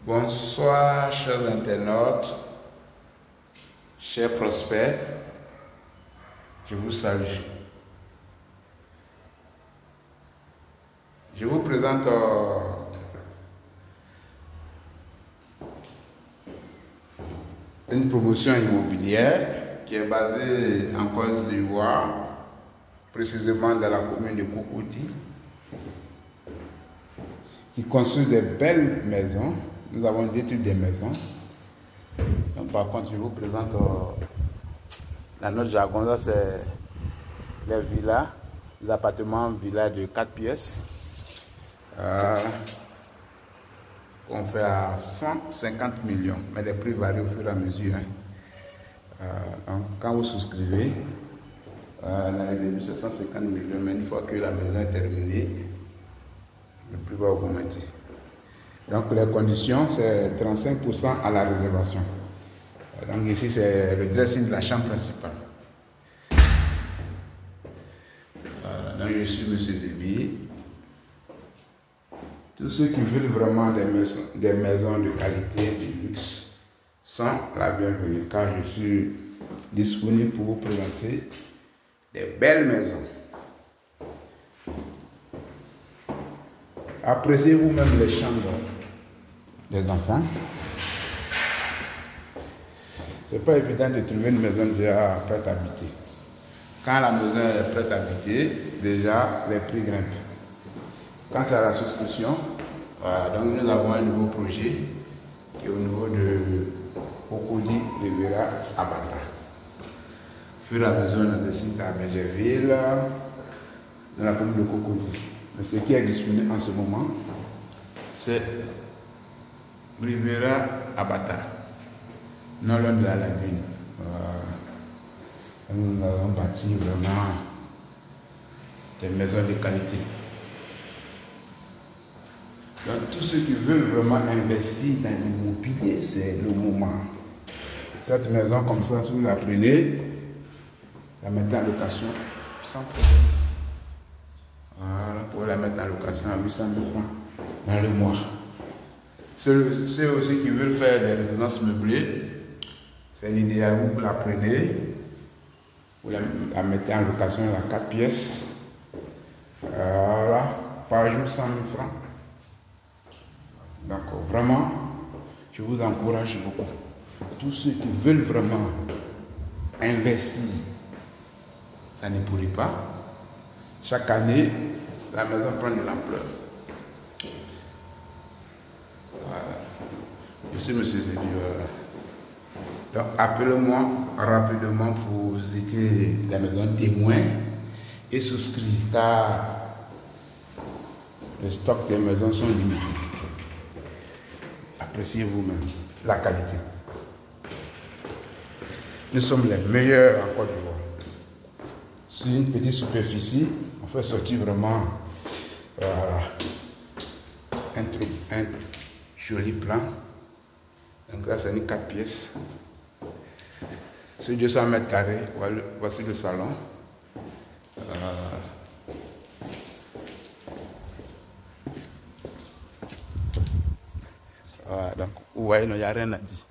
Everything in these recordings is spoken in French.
Bonsoir chers internautes, chers prospects, je vous salue. Je vous présente une promotion immobilière qui est basée en Côte d'Ivoire, précisément dans la commune de Cocody, qui construit des belles maisons. Nous avons deux types de maisons. Donc, par contre, je vous présente dans notre jargon, ça c'est les villas, les appartements villas de 4 pièces. On fait à 150 millions, mais les prix varient au fur et à mesure. Donc, quand vous souscrivez, l'année début c'est 150 millions, mais une fois que la maison est terminée, le prix va augmenter. Donc les conditions, c'est 35% à la réservation. Donc ici, c'est le dressing de la chambre principale. Voilà, donc je suis M. Zébi. Tous ceux qui veulent vraiment des maisons de qualité, de luxe, sont la bienvenue, car je suis disponible pour vous présenter des belles maisons. Appréciez vous-même les chambres des enfants. C'est pas évident de trouver une maison déjà prête à habiter. Quand la maison est prête à habiter, déjà les prix grimpent. Quand c'est à la souscription, voilà, donc nous avons un nouveau projet qui est au niveau de Cocody Riviera Abata. Au fur et à mesure, on décide à Bergerville, dans la commune de Cocody. Mais ce qui est disponible en ce moment, c'est Riviera Abata, non loin de la lagune. Nous avons bâti vraiment des maisons de qualité. Donc tous ceux qui veulent vraiment investir dans l'immobilier, c'est le moment. Cette maison comme ça, si vous la prenez, la mettez en location sans problème. Voilà, pour la mettre en location à 800 000 francs dans le mois. Ceux aussi qui veulent faire des résidences meublées, c'est l'idéal, vous la prenez, vous la mettez en location à 4 pièces, voilà, par jour 100 000 francs. Donc vraiment, je vous encourage beaucoup. Tous ceux qui veulent vraiment investir, ça ne pourrit pas. Chaque année, la maison prend de l'ampleur. Voilà. Je suis M. Zébi. Donc, appelez-moi rapidement pour visiter la maison témoin et souscrire, car le stock des maisons sont limités. Appréciez vous-même la qualité. Nous sommes les meilleurs en Côte d'Ivoire. Sur une petite superficie, on fait sortir vraiment un joli plan. Donc là, c'est une 4 pièces. Sur 200 mètres carrés, voici le salon. Voilà, donc vous voyez, il n'y a rien à dire.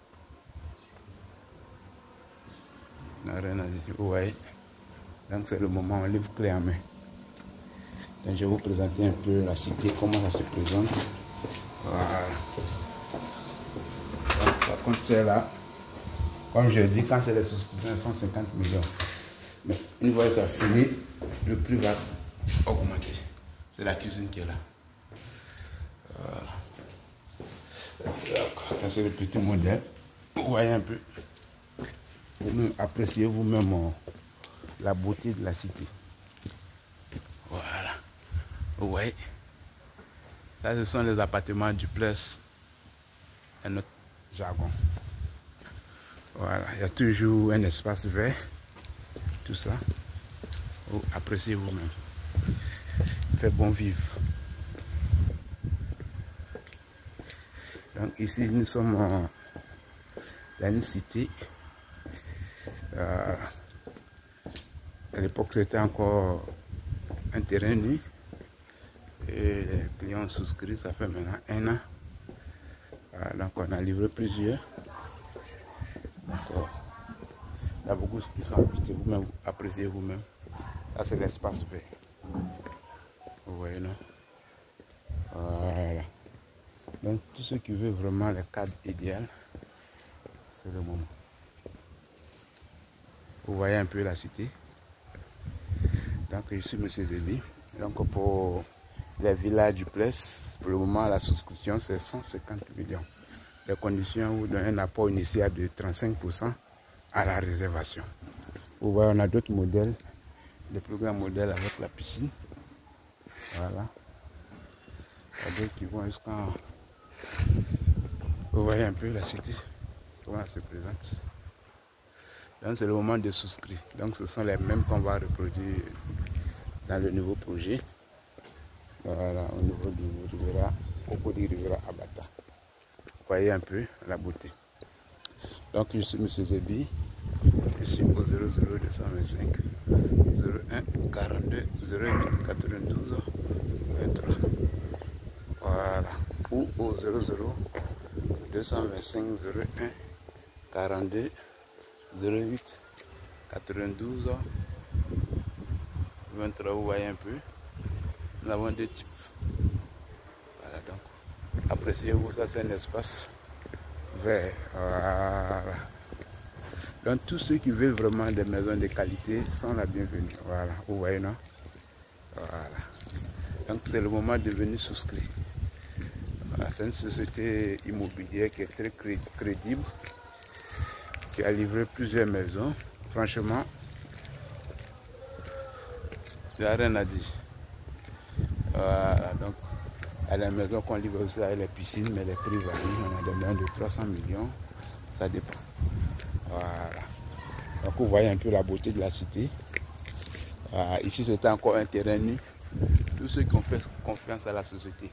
Il n'y a rien à dire, vous voyez. Donc c'est le moment, on livre clé en main. Donc je vais vous présenter un peu la cité, comment ça se présente. Voilà. Donc, par contre, c'est là, comme je dis, quand c'est les souscriptions, 150 millions. Mais une fois que ça finit, le prix va augmenter. C'est la cuisine qui est là. Voilà. Là, c'est le petit modèle. Vous voyez un peu. Appréciez vous-même la beauté de la cité. Voilà. Vous voyez. Ça, ce sont les appartements duplex à notre jargon. Voilà. Il y a toujours un espace vert. Tout ça. Appréciez vous-même. Fait bon vivre. Donc ici, nous sommes dans une cité. À l'époque, c'était encore un terrain nu. Et les clients ont souscrit, ça fait maintenant 1 an. Voilà, donc on a livré plusieurs. Donc, il y a beaucoup qui sont habités, vous-même, vous appréciez vous-même. Là, c'est l'espace vert. Vous voyez, non? Voilà. Donc, tous ceux qui veulent vraiment le cadre idéal, c'est le moment. Vous voyez un peu la cité. Donc, je suis M. Zébi. Donc, pour les villas du Pless, pour le moment, la souscription, c'est 150 millions. Les conditions vous donnent un apport initial de 35% à la réservation. Vous voyez, on a d'autres modèles, les plus grands modèles avec la piscine. Voilà. Il y a d'autres qui vont jusqu'en... Vous voyez un peu la cité, comment elle se présente. Donc c'est le moment de souscrire. Donc ce sont les mêmes qu'on va reproduire dans le nouveau projet. Voilà, au niveau du Rivera, Cocody Rivera Abata. Vous voyez un peu la beauté. Donc je suis M. Zébi. Je suis au 00225 01 42 08 92 23. Voilà. Ou au 225 01 42 08 92 23. Vous voyez un peu. Nous avons deux types. Voilà, donc appréciez-vous, ça c'est un espace vert. Voilà. Donc tous ceux qui veulent vraiment des maisons de qualité sont la bienvenue. Voilà, vous voyez, non? Voilà. Donc c'est le moment de venir souscrire. Voilà, c'est une société immobilière qui est très crédible, qui a livré plusieurs maisons. Franchement, il n'y a rien à dire. Voilà, donc à la maison qu'on livre aussi avec les piscines, mais les prix varient. On a des maisons de 300 millions, ça dépend. Voilà. Donc vous voyez un peu la beauté de la cité. Ici c'était encore un terrain nu. Tous ceux qui ont fait confiance à la société.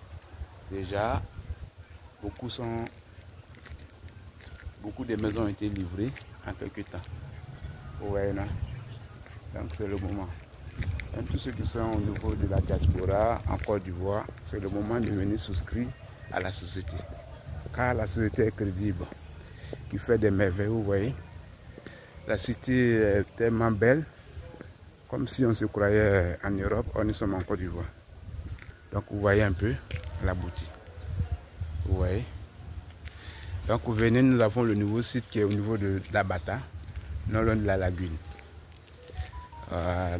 Déjà, beaucoup de maisons ont été livrées en quelques temps. Vous voyez, non? Donc c'est le moment. Et tous ceux qui sont au niveau de la diaspora en Côte d'Ivoire, c'est le moment de venir souscrire à la société. Car la société est crédible, qui fait des merveilles, vous voyez. La cité est tellement belle, comme si on se croyait en Europe, on est sommes en Côte d'Ivoire. Donc vous voyez un peu la beauté. Vous voyez. Donc vous venez, nous avons le nouveau site qui est au niveau de d'Abata, non loin de la lagune.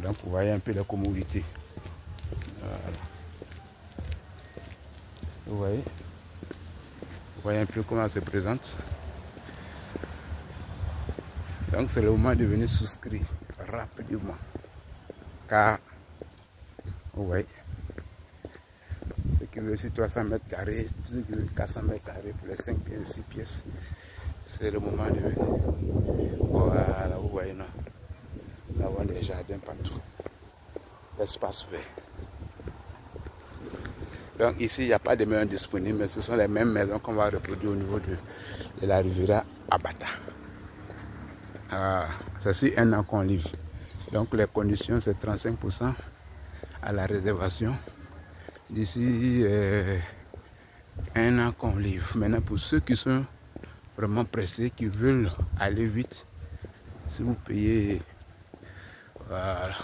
Donc vous voyez un peu la commodité. Voilà. Vous voyez un peu comment elle se présente. Donc c'est le moment de venir souscrire rapidement. Car, vous voyez, ceux qui veulent sur 300 mètres carrés, ceux qui veulent 400 mètres carrés pour les 5 pièces, 6 pièces, c'est le moment de venir. Voilà, vous voyez, non? Nous avons des jardins partout. L'espace vert. Donc ici, il n'y a pas de maisons disponibles, mais ce sont les mêmes maisons qu'on va reproduire au niveau de la Rivera Abata. C'est sur un an qu'on livre. Donc les conditions, c'est 35% à la réservation. D'ici un an qu'on livre. Maintenant, pour ceux qui sont vraiment pressés, qui veulent aller vite, si vous payez, voilà,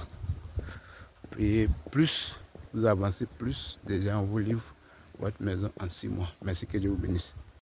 vous payez plus, vous avancez plus, déjà on vous livre votre maison en 6 mois. Merci, que Dieu vous bénisse.